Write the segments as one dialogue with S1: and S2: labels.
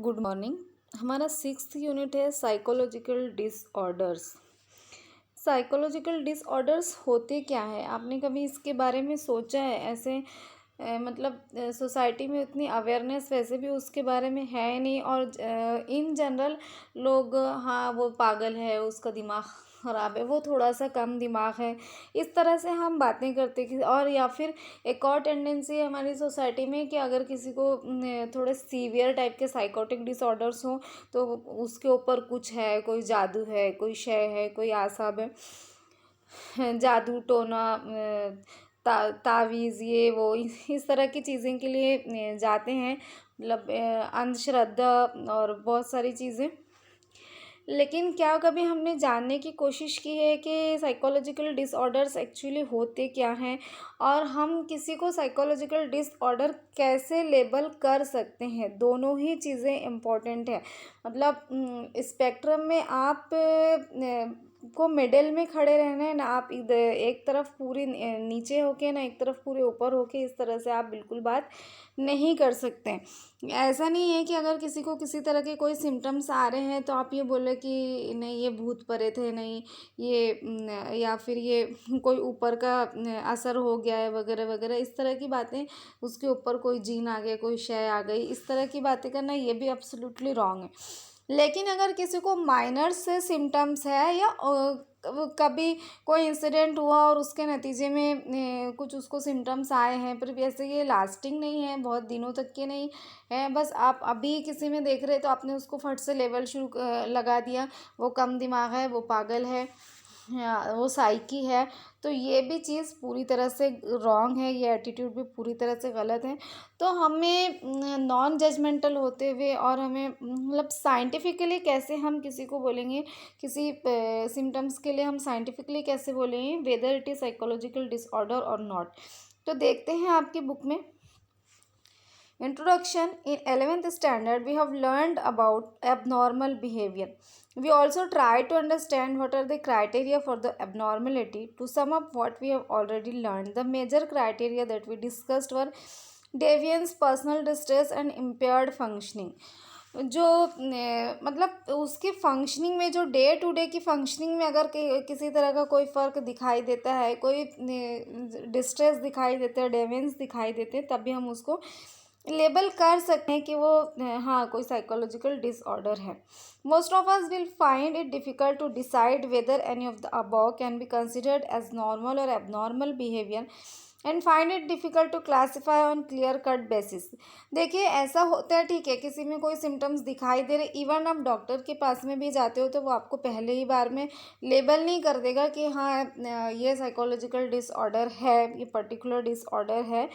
S1: Good morning. हमारा 6th unit है psychological disorders. Psychological disorders होते क्या है? आपने कभी इसके बारे में सोचा है? ऐसे मतलब सोसाइटी में उतनी अवेयरनेस वैसे भी उसके बारे में है नहीं, और इन जनरल लोग हाँ वो पागल है, उसका दिमाग ख़राब है, वो थोड़ा सा कम दिमाग है, इस तरह से हम बातें करते कि। और या फिर एक और टेंडेंसी है हमारी सोसाइटी में कि अगर किसी को थोड़े सीवियर टाइप के साइकोटिक डिसऑर्डर्स हों तो उसके ऊपर कुछ है, कोई जादू है, कोई शय है, कोई आसाब है, जादू टोना, तावीज़, ये वो इस तरह की चीज़ें के लिए जाते हैं, मतलब अंधश्रद्धा और बहुत सारी चीज़ें। लेकिन क्या कभी हमने जानने की कोशिश की है कि साइकोलॉजिकल डिसऑर्डर्स एक्चुअली होते क्या हैं, और हम किसी को साइकोलॉजिकल डिसऑर्डर कैसे लेबल कर सकते हैं? दोनों ही चीज़ें इम्पॉर्टेंट है। मतलब स्पेक्ट्रम में आप को मिडिल में खड़े रहना है ना, आप इधर एक तरफ पूरी नीचे होके ना एक तरफ पूरे ऊपर होके, इस तरह से आप बिल्कुल बात नहीं कर सकते। ऐसा नहीं है कि अगर किसी को किसी तरह के कोई सिम्टम्स आ रहे हैं तो आप ये बोले कि नहीं ये भूत प्रेत है, नहीं ये या फिर ये कोई ऊपर का असर हो गया है वगैरह वगैरह, इस तरह की बातें, उसके ऊपर कोई जीन आ गया, कोई शय आ गई, इस तरह की बातें करना ये भी एब्सोल्युटली रॉन्ग है। लेकिन अगर किसी को माइनर से सिम्टम्स है, या कभी कोई इंसिडेंट हुआ और उसके नतीजे में कुछ उसको सिम्टम्स आए हैं, पर वैसे ये लास्टिंग नहीं है, बहुत दिनों तक के नहीं है, बस आप अभी किसी में देख रहे तो आपने उसको फट से लेवल लगा दिया, वो कम दिमाग है, वो पागल है, या वो साइकी है, तो ये भी चीज़ पूरी तरह से रॉन्ग है, ये एटीट्यूड भी पूरी तरह से गलत है। तो हमें नॉन जजमेंटल होते हुए, और हमें मतलब साइंटिफिकली कैसे हम किसी को बोलेंगे, किसी सिम्टम्स के लिए हम साइंटिफिकली कैसे बोलेंगे whether it is psychological disorder और नॉट। तो देखते हैं आपकी बुक में Introduction. In 11th standard, we have learned about abnormal behavior. We also try to understand what are the criteria for the abnormality. To sum up what we have already learned, the major criteria that we discussed were deviance, personal distress and impaired functioning. जो मतलब उसकी functioning में, जो day to day की functioning में अगर किसी तरह का कोई फ़र्क दिखाई देता है, कोई डिस्ट्रेस दिखाई देता है, डेवेंस दिखाई देते हैं, तब भी हम उसको लेबल कर सकते हैं कि वो हाँ कोई साइकोलॉजिकल डिसऑर्डर है। Most of us will find it difficult to decide whether any of the above can be considered as normal और abnormal behaviour, and find it difficult to classify on clear cut basis. देखिए ऐसा होता है, ठीक है, किसी में कोई सिम्टम्स दिखाई दे रहे, इवन आप डॉक्टर के पास में भी जाते हो तो वो आपको पहले ही बार में लेबल नहीं कर देगा कि हाँ ये साइकोलॉजिकल डिसऑर्डर है, ये पर्टिकुलर डिसऑर्डर है।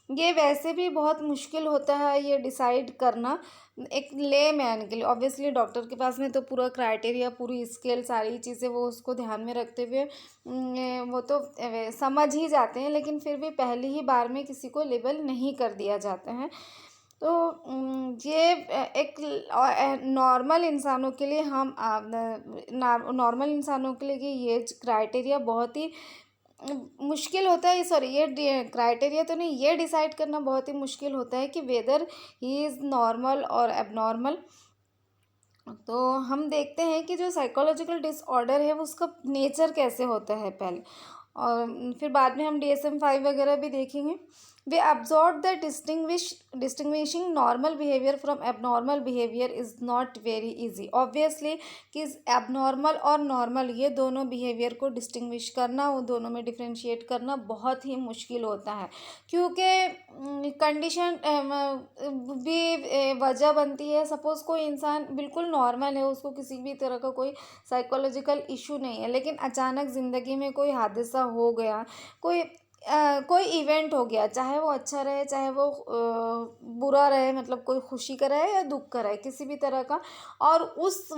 S1: ये वैसे भी बहुत मुश्किल होता है ये डिसाइड करना एक ले मैन के लिए। ऑब्वियसली डॉक्टर के पास में तो पूरा क्राइटेरिया, पूरी स्केल, सारी चीज़ें वो उसको ध्यान में रखते हुए वो तो समझ ही जाते हैं, लेकिन फिर भी पहली ही बार में किसी को लेबल नहीं कर दिया जाता है। तो ये एक नॉर्मल इंसानों के लिए हम नॉर्मल इंसानों के लिए कि ये क्राइटेरिया बहुत ही मुश्किल होता है। सॉरी, ये क्राइटेरिया तो नहीं, ये डिसाइड करना बहुत ही मुश्किल होता है कि वेदर ही इज़ नॉर्मल और एबनॉर्मल। तो हम देखते हैं कि जो साइकोलॉजिकल डिसऑर्डर है वो उसका नेचर कैसे होता है पहले, और फिर बाद में हम DSM-5 वगैरह भी देखेंगे। We observe the distinguishing normal behaviour from abnormal behaviour is not very easy. Obviously कि एबनॉर्मल और नॉर्मल ये दोनों बिहेवियर को डिस्टिंग्विश करना, वो दोनों में डिफ्रेंशिएट करना बहुत ही मुश्किल होता है, क्योंकि कंडीशन भी वजह बनती है। सपोज़ कोई इंसान बिल्कुल नॉर्मल है, उसको किसी भी तरह का कोई साइकोलॉजिकल इशू नहीं है, लेकिन अचानक ज़िंदगी में कोई हादसा हो गया, कोई इवेंट हो गया, चाहे वो अच्छा रहे चाहे वो बुरा रहे, मतलब कोई खुशी का रहे या दुख का रहे, किसी भी तरह का, और उस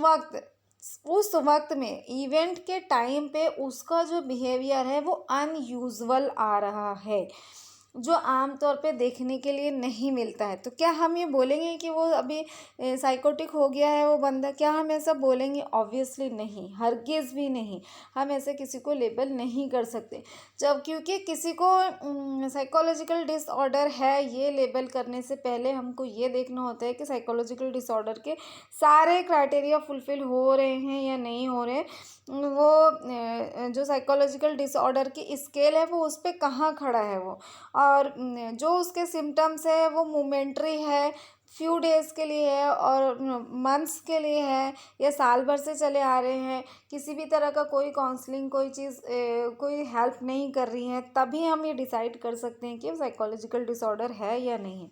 S1: वक्त में इवेंट के टाइम पे उसका जो बिहेवियर है वो अनयूजुअल आ रहा है, जो आम तौर पे देखने के लिए नहीं मिलता है। तो क्या हम ये बोलेंगे कि वो अभी साइकोटिक हो गया है वो बंदा? क्या हम ऐसा बोलेंगे? ऑब्वियसली नहीं, हरगिज़ भी नहीं। हम ऐसे किसी को लेबल नहीं कर सकते। जब क्योंकि किसी को साइकोलॉजिकल डिसऑर्डर है ये लेबल करने से पहले हमको ये देखना होता है कि साइकोलॉजिकल डिसऑर्डर के सारे क्राइटेरिया फुलफ़िल हो रहे हैं या नहीं हो रहे हैं। वो जो साइकोलॉजिकल डिसऑर्डर की स्केल है वो उस पे कहाँ खड़ा है वो। और जो उसके सिम्टम्स है वो मोमेंटरी है, फ्यू डेज़ के लिए है और मंथ्स के लिए है या साल भर से चले आ रहे हैं, किसी भी तरह का कोई काउंसलिंग कोई चीज़ कोई हेल्प नहीं कर रही है, तभी हम ये डिसाइड कर सकते हैं कि साइकोलॉजिकल डिसऑर्डर है या नहीं।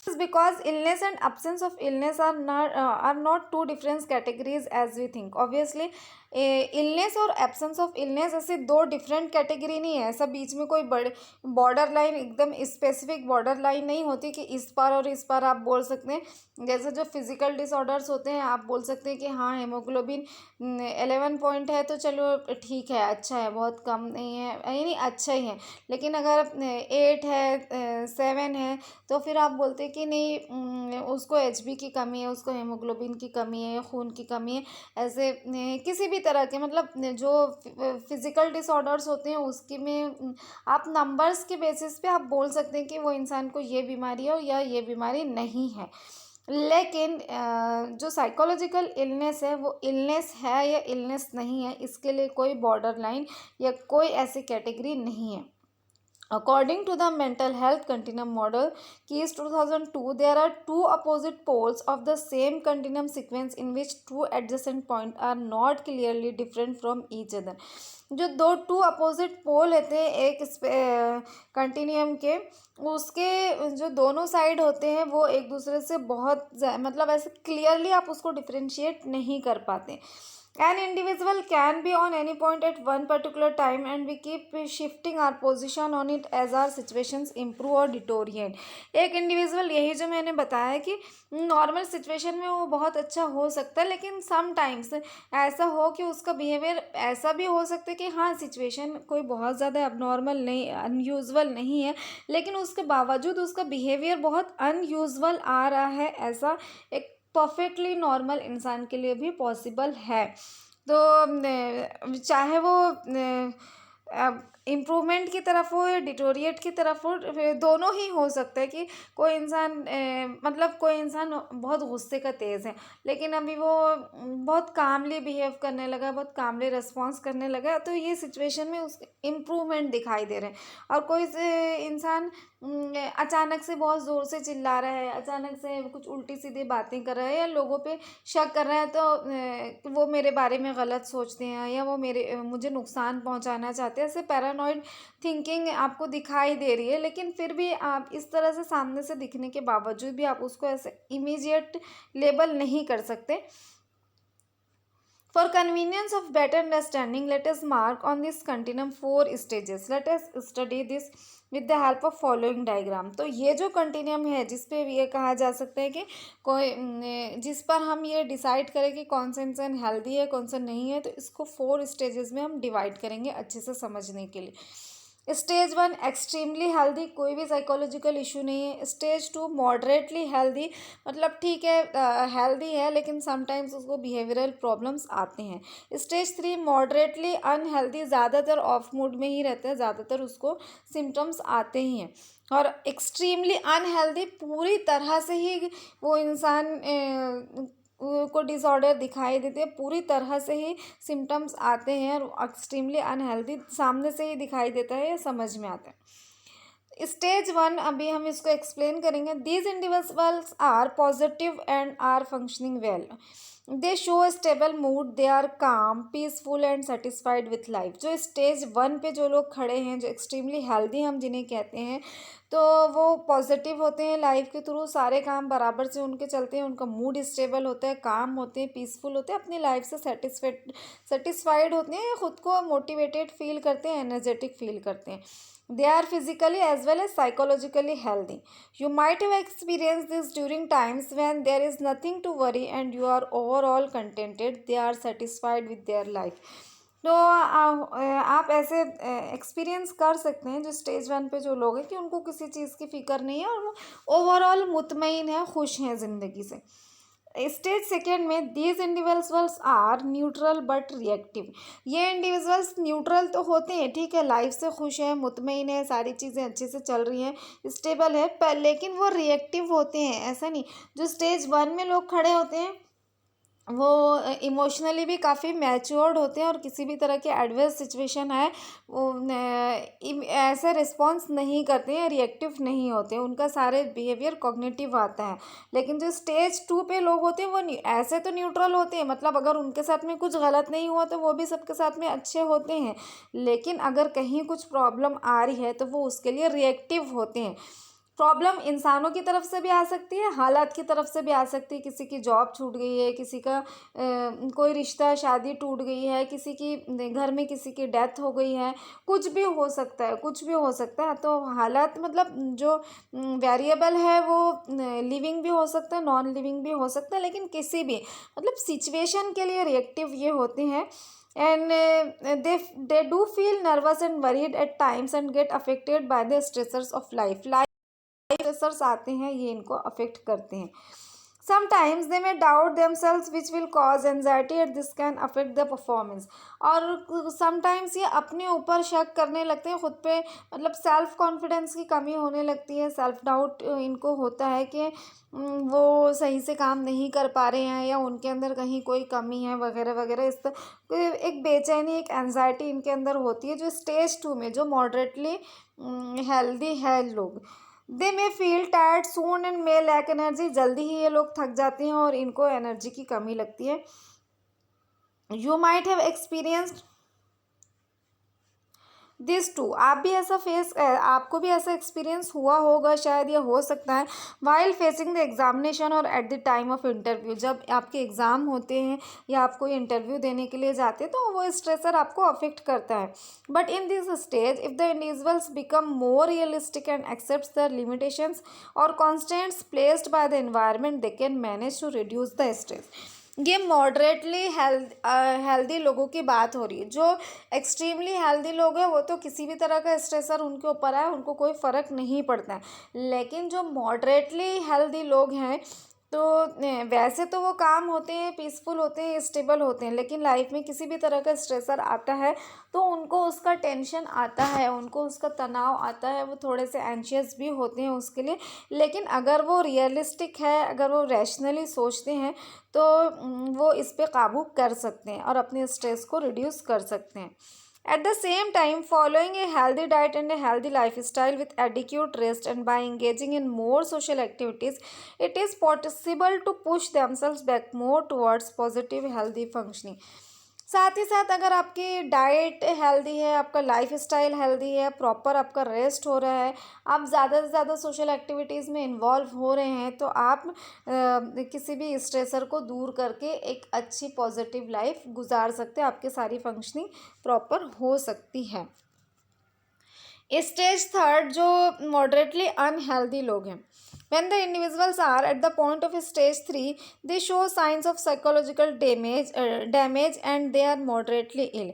S1: Is because illness and absence of illness are not two different categories as we think. Obviously, illness और एब्सेंस ऑफ इलनेस ऐसे दो डिफरेंट कैटेगरी नहीं है। ऐसा बीच में कोई बड़े बॉर्डर लाइन एकदम स्पेसिफिक बॉर्डर लाइन नहीं होती कि इस पार और इस पार आप बोल सकते हैं। जैसे जो फिजिकल डिसऑर्डर्स होते हैं आप बोल सकते हैं कि हाँ हेमोग्लोबिन 11 पॉइंट है तो चलो ठीक है, अच्छा है, बहुत कम नहीं है, यानी अच्छा ही है। लेकिन अगर 8 है 7 है तो फिर आप बोलते हैं कि नहीं उसको एचबी की कमी है, उसको हेमोग्लोबिन की कमी है, खून की कमी है। ऐसे किसी भी तरह के मतलब जो फिजिकल डिसऑर्डर्स होते हैं उसकी में आप नंबर्स के बेसिस पे आप बोल सकते हैं कि वो इंसान को ये बीमारी है या ये बीमारी नहीं है। लेकिन जो साइकोलॉजिकल इलनेस है वो इलनेस है या इलनेस नहीं है, इसके लिए कोई बॉर्डर लाइन या कोई ऐसी कैटेगरी नहीं है। According to the mental health continuum model, Keys 2002, there are two opposite poles of the same continuum sequence in which two adjacent points are not clearly different from each other. जो दो to opposite pole होते हैं एक continuum के, उसके जो दोनों side होते हैं वो एक दूसरे से बहुत मतलब ऐसे क्लियरली आप उसको डिफ्रेंशिएट नहीं कर पाते। An individual can be on any point at one particular time and we keep shifting our position on it as our situations improve or deteriorate. एक इंडिविजुअल यही जो मैंने बताया कि नॉर्मल सिचुएशन में वो बहुत अच्छा हो सकता है, लेकिन समटाइम्स ऐसा हो कि उसका बिहेवियर ऐसा भी हो सकता है कि हाँ सिचुएशन कोई बहुत ज़्यादा अबनॉर्मल नहीं अनयूजुअल नहीं है, लेकिन उसके बावजूद उसका बिहेवियर बहुत अनयूजुअल आ रहा है, ऐसा एक परफेक्टली नॉर्मल इंसान के लिए भी पॉसिबल है। तो चाहे वो इम्प्रूवमेंट की तरफ हो या डिटोरिएट की तरफ हो, दोनों ही हो सकता है कि कोई इंसान मतलब कोई इंसान बहुत गुस्से का तेज़ है लेकिन अभी वो बहुत कामली बिहेव करने लगा, बहुत कामली रिस्पॉन्स करने लगा, तो ये सिचुएशन में उस इम्प्रूवमेंट दिखाई दे रहे हैं। और कोई इंसान अचानक से बहुत ज़ोर से चिल्ला रहा है, अचानक से कुछ उल्टी सीधी बातें कर रहा है या लोगों पे शक कर रहा है तो वो मेरे बारे में गलत सोचते हैं या वो मुझे नुकसान पहुंचाना चाहते हैं, ऐसे पैरानॉइड थिंकिंग आपको दिखाई दे रही है। लेकिन फिर भी आप इस तरह से सामने से दिखने के बावजूद भी आप उसको ऐसे इमीडिएट लेबल नहीं कर सकते। For convenience of better understanding, let us mark on this continuum 4 stages. Let us study this with the help of following diagram. तो ये जो कंटिन्यूम है जिस पे ये कहा जा सकता है कि कोई जिस पर हम ये डिसाइड करें कि कौन सा इंसान हेल्दी है कौन सा नहीं है, तो इसको 4 स्टेजेस में हम डिवाइड करेंगे अच्छे से समझने के लिए। स्टेज 1 एक्सट्रीमली हेल्दी, कोई भी साइकोलॉजिकल इशू नहीं है। स्टेज 2 मॉडरेटली हेल्दी, मतलब ठीक है हेल्दी है लेकिन समटाइम्स उसको बिहेवियरल प्रॉब्लम्स आते हैं। स्टेज 3 मॉडरेटली अनहेल्दी, ज़्यादातर ऑफ मूड में ही रहता है, ज़्यादातर उसको सिम्टम्स आते ही हैं। और एक्सट्रीमली अनहेल्दी, पूरी तरह से ही वो इंसान को डिसऑर्डर दिखाई देते हैं, पूरी तरह से ही सिम्टम्स आते हैं और एक्सट्रीमली अनहेल्दी सामने से ही दिखाई देता है या समझ में आता है। स्टेज 1 अभी हम इसको एक्सप्लेन करेंगे। These individuals are positive and are functioning well, they show stable mood, they are calm peaceful and satisfied with life. जो स्टेज 1 पे जो लोग खड़े हैं, जो एक्सट्रीमली हेल्दी हम जिन्हें कहते हैं, तो वो पॉजिटिव होते हैं, लाइफ के थ्रू सारे काम बराबर से उनके चलते हैं, उनका मूड स्टेबल होता है, काम होते हैं, पीसफुल होते हैं, अपनी लाइफ से सेटिस्फाइड होते हैं, खुद को मोटिवेटेड फील करते हैं, एनर्जेटिक फील करते हैं। They are physically as well as psychologically healthy. You might have experienced this during times when there is nothing to worry and you are overall contented. They are satisfied with their life. तो आप ऐसे experience कर सकते हैं जो stage one पे जो लोग हैं कि उनको किसी चीज़ की फ़िक्र नहीं है और वो ओवरऑल मुतमईन है, खुश हैं ज़िंदगी से। स्टेज सेकेंड में these individuals are neutral but reactive. ये इंडिविजुअल्स न्यूट्रल तो होते हैं, ठीक है, लाइफ से खुश हैं, मुतमईन है, सारी चीज़ें अच्छे से चल रही हैं, स्टेबल है, पर लेकिन वो रिएक्टिव होते हैं, ऐसा नहीं। जो स्टेज वन में लोग खड़े होते हैं वो इमोशनली भी काफ़ी मैच्योर्ड होते हैं और किसी भी तरह के एडवर्स सिचुएशन है वो ऐसे रिस्पॉन्स नहीं करते हैं, रिएक्टिव नहीं होते हैं, उनका सारे बिहेवियर कॉग्निटिव आता है। लेकिन जो स्टेज टू पे लोग होते हैं वो ऐसे तो न्यूट्रल होते हैं, मतलब अगर उनके साथ में कुछ गलत नहीं हुआ तो वो भी सबके साथ में अच्छे होते हैं, लेकिन अगर कहीं कुछ प्रॉब्लम आ रही है तो वो उसके लिए रिएक्टिव होते हैं। प्रॉब्लम इंसानों की तरफ से भी आ सकती है, हालात की तरफ से भी आ सकती है, किसी की जॉब छूट गई है, किसी का कोई रिश्ता शादी टूट गई है, किसी की घर में किसी की डेथ हो गई है, कुछ भी हो सकता है, कुछ भी हो सकता है। तो हालात मतलब जो वेरिएबल है वो लिविंग भी हो सकता है, नॉन लिविंग भी हो सकता है, लेकिन किसी भी मतलब सिचुएशन के लिए रिएक्टिव ये होते हैं। And they do feel nervous and worried eight times and get affected by the stressors of life. Pressures आते हैं, ये इनको अफेक्ट करते हैं। समटाइम्स दे में doubt themselves which will cause anxiety at this can affect the performance. और sometimes ये अपने ऊपर शक करने लगते हैं खुद पे, मतलब सेल्फ कॉन्फिडेंस की कमी होने लगती है, सेल्फ डाउट इनको होता है कि वो सही से काम नहीं कर पा रहे हैं या उनके अंदर कहीं कोई कमी है वगैरह वगैरह। इस तरह एक बेचैनी, एक एनजाइटी इनके अंदर होती है। जो स्टेज टू में जो मॉडरेटली हेल्दी है लोग, they may feel tired soon and may lack energy. जल्दी ही ये लोग थक जाते हैं और इनको एनर्जी की कमी लगती है। You might have experienced this too. आप भी ऐसा आपको भी ऐसा एक्सपीरियंस हुआ होगा शायद, या हो सकता है वाइल फेसिंग द एग्जामिनेशन और at the time of interview. जब आपके एग्ज़ाम होते हैं या आप कोई इंटरव्यू देने के लिए जाते हैं तो वो स्ट्रेसर आपको अफेक्ट करता है। But in this stage if the individuals become more realistic and accept the limitations और constraints placed by the environment, they can manage to reduce the stress. ये मॉडरेटली हेल्दी लोगों की बात हो रही है। जो एक्सट्रीमली हेल्दी लोग हैं वो तो किसी भी तरह का स्ट्रेसर उनके ऊपर आए उनको कोई फ़र्क नहीं पड़ता है, लेकिन जो मॉडरेटली हेल्दी लोग हैं तो वैसे तो वो काम होते हैं, पीसफुल होते हैं, स्टेबल होते हैं, लेकिन लाइफ में किसी भी तरह का स्ट्रेसर आता है तो उनको उसका टेंशन आता है, उनको उसका तनाव आता है, वो थोड़े से एंशियस भी होते हैं उसके लिए। लेकिन अगर वो रियलिस्टिक है, अगर वो रैशनली सोचते हैं तो वो इस पे काबू कर सकते हैं और अपने स्ट्रेस को रिड्यूस कर सकते हैं। At the same time, following a healthy diet and a healthy lifestyle with adequate rest and by engaging in more social activities, it is possible to push themselves back more towards positive, healthy functioning. साथ ही साथ अगर आपकी diet healthy है, आपका life style healthy है, proper आपका rest हो रहा है, आप ज़्यादा से ज़्यादा सोशल एक्टिविटीज़ में इन्वॉल्व हो रहे हैं, तो आप किसी भी स्ट्रेसर को दूर करके एक अच्छी पॉजिटिव लाइफ गुजार सकते हैं, आपकी सारी फंक्शनिंग प्रॉपर हो सकती है। स्टेज थर्ड जो मॉडरेटली अनहेल्दी लोग हैं, when the individuals are at the point of stage 3 they show signs of psychological damage and they are moderately ill।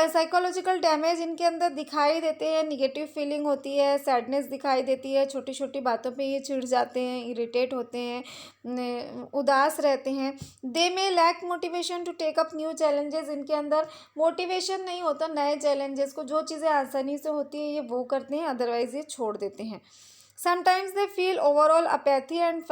S1: Psychological damage इनके अंदर दिखाई देते हैं, निगेटिव फीलिंग होती है, सैडनेस दिखाई देती है, छोटी छोटी बातों पे ये चिढ़ जाते हैं, इरिटेट होते हैं, उदास रहते हैं। They may lack motivation to take up new challenges. इनके अंदर मोटिवेशन नहीं होता नए चैलेंजेस को, जो चीज़ें आसानी से होती है ये वो करते हैं, अदरवाइज ये छोड़ देते हैं। Sometimes they feel overall apathy and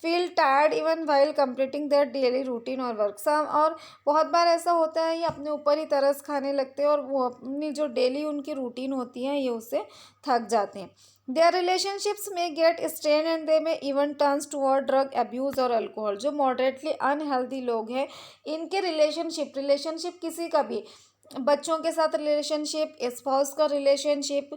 S1: feel tired even while completing their daily routine or work। और बहुत बार ऐसा होता है ये अपने ऊपर ही तरस खाने लगते हैं और वो अपनी जो डेली उनकी रूटीन होती है ये उससे थक जाते हैं। Their relationships may get strained and they may even turn toward drug abuse और अल्कोहल। जो मॉडरेटली अनहेल्दी लोग हैं इनके रिलेशनशिप किसी का भी, बच्चों के साथ रिलेशनशिप, स्पाउस का रिलेशनशिप,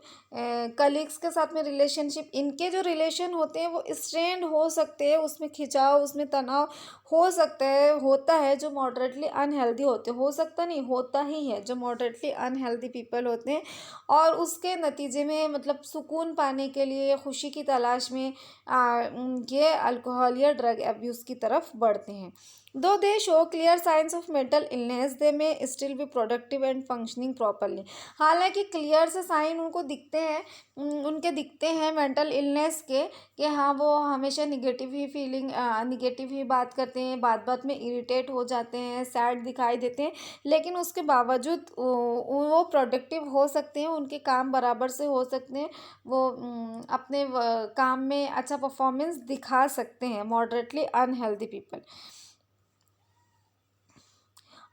S1: कलीग्स के साथ में रिलेशनशिप, इनके जो रिलेशन होते हैं वो स्ट्रेंड हो सकते हैं, उसमें खिंचाव, उसमें तनाव हो सकता है, होता है जो मॉडरेटली अनहेल्दी होते हैं। हो सकता नहीं, होता ही है जो मॉडरेटली अनहेल्दी पीपल होते हैं और उसके नतीजे में मतलब सुकून पाने के लिए, खुशी की तलाश में ये अल्कोहल या ड्रग एब्यूज़ की तरफ बढ़ते हैं। Though they show clear signs of mental illness, they may still be productive productive and functioning properly. हालांकि क्लियर से साइन उनको दिखते हैं, उनके दिखते हैं मेंटल इलनेस के, कि हाँ वो हमेशा निगेटिव ही बात करते हैं, बात बात में इरिटेट हो जाते हैं, सैड दिखाई देते हैं, लेकिन उसके बावजूद वो प्रोडक्टिव हो सकते हैं, उनके काम बराबर से हो सकते हैं, वो अपने काम में अच्छा परफॉर्मेंस दिखा सकते हैं। मॉडरेटली अनहेल्दी पीपल,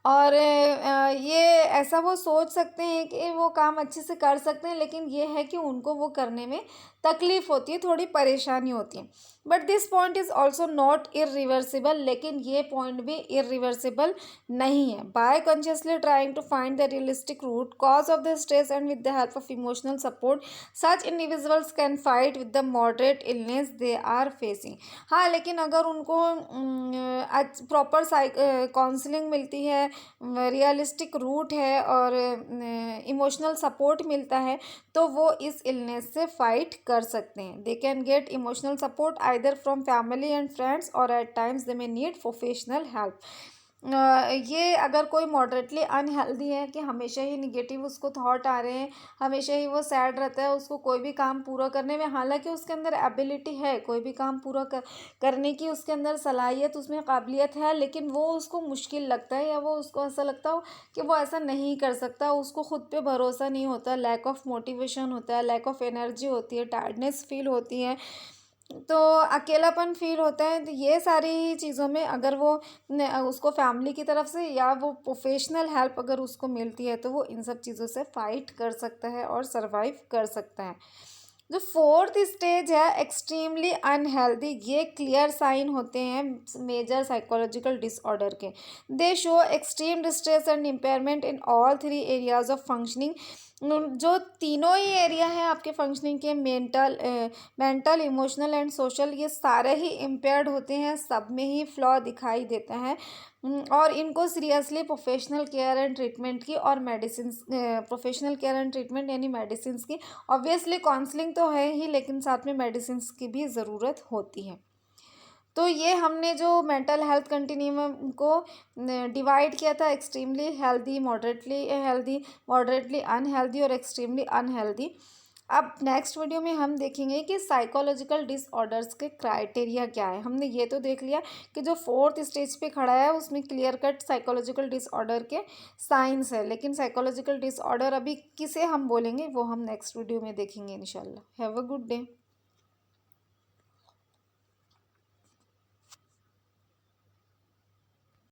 S1: और ये ऐसा वो सोच सकते हैं कि वो काम अच्छे से कर सकते हैं, लेकिन ये है कि उनको वो करने में तकलीफ होती है, थोड़ी परेशानी होती है। But this point is also not irreversible, लेकिन ये पॉइंट भी इरिवर्सिबल नहीं है। By consciously trying to find the realistic root cause of the stress and with the help of emotional support, such individuals can fight with the moderate illness they are facing. हाँ, लेकिन अगर उनको proper counselling मिलती है, realistic root है और emotional support मिलता है, तो वो इस इलनेस से फाइट कर सकते हैं। They can get emotional support either from family and friends, और at times they may need professional help. ये अगर कोई मॉडरेटली अनहेल्दी है कि हमेशा ही निगेटिव उसको थॉट आ रहे हैं, हमेशा ही वो सैड रहता है, उसको कोई भी काम पूरा करने में, हालांकि उसके अंदर एबिलिटी है, कोई भी काम पूरा करने की उसके अंदर सलाहियत, उसमें काबिलियत है, लेकिन वो उसको मुश्किल लगता है, या वो उसको ऐसा लगता हो कि वो ऐसा नहीं कर सकता, उसको खुद पे भरोसा नहीं होता, लैक ऑफ मोटिवेशन होता है, लैक ऑफ एनर्जी होती है, टायर्डनेस फील होती है, तो अकेलापन फ़ील होता है। तो ये सारी चीज़ों में अगर वो उसको फैमिली की तरफ से या वो प्रोफेशनल हेल्प अगर उसको मिलती है, तो वो इन सब चीज़ों से फाइट कर सकता है और सरवाइव कर सकता है। जो फोर्थ स्टेज है एक्सट्रीमली अनहेल्दी, ये क्लियर साइन होते हैं मेजर साइकोलॉजिकल डिसऑर्डर के। दे show extreme distress and impairment in all three areas of functioning. जो तीनों ही एरिया हैं आपके फंक्शनिंग के, मेंटल इमोशनल एंड सोशल, ये सारे ही इम्पेयर्ड होते हैं, सब में ही फ्लॉ दिखाई देता है। और इनको seriously professional care and treatment की और medicine, professional care and treatment यानी मेडिसिन की, ऑब्वियसली काउंसलिंग तो है ही, लेकिन साथ में मेडिसिन की भी ज़रूरत होती है। तो ये हमने जो मेंटल हेल्थ कंटिन्यूम को डिवाइड किया था, एक्सट्रीमली हेल्दी, मॉडरेटली अनहेल्दी और एक्सट्रीमली अनहेल्दी। अब नेक्स्ट वीडियो में हम देखेंगे कि साइकोलॉजिकल डिसऑर्डर्स के क्राइटेरिया क्या है। हमने ये तो देख लिया कि जो फोर्थ स्टेज पे खड़ा है उसमें क्लियर कट साइकोलॉजिकल डिसऑर्डर के साइंस है, लेकिन साइकोलॉजिकल डिसऑर्डर अभी किसे हम बोलेंगे वो हम नेक्स्ट वीडियो में देखेंगे इंशाल्लाह। Have a good day.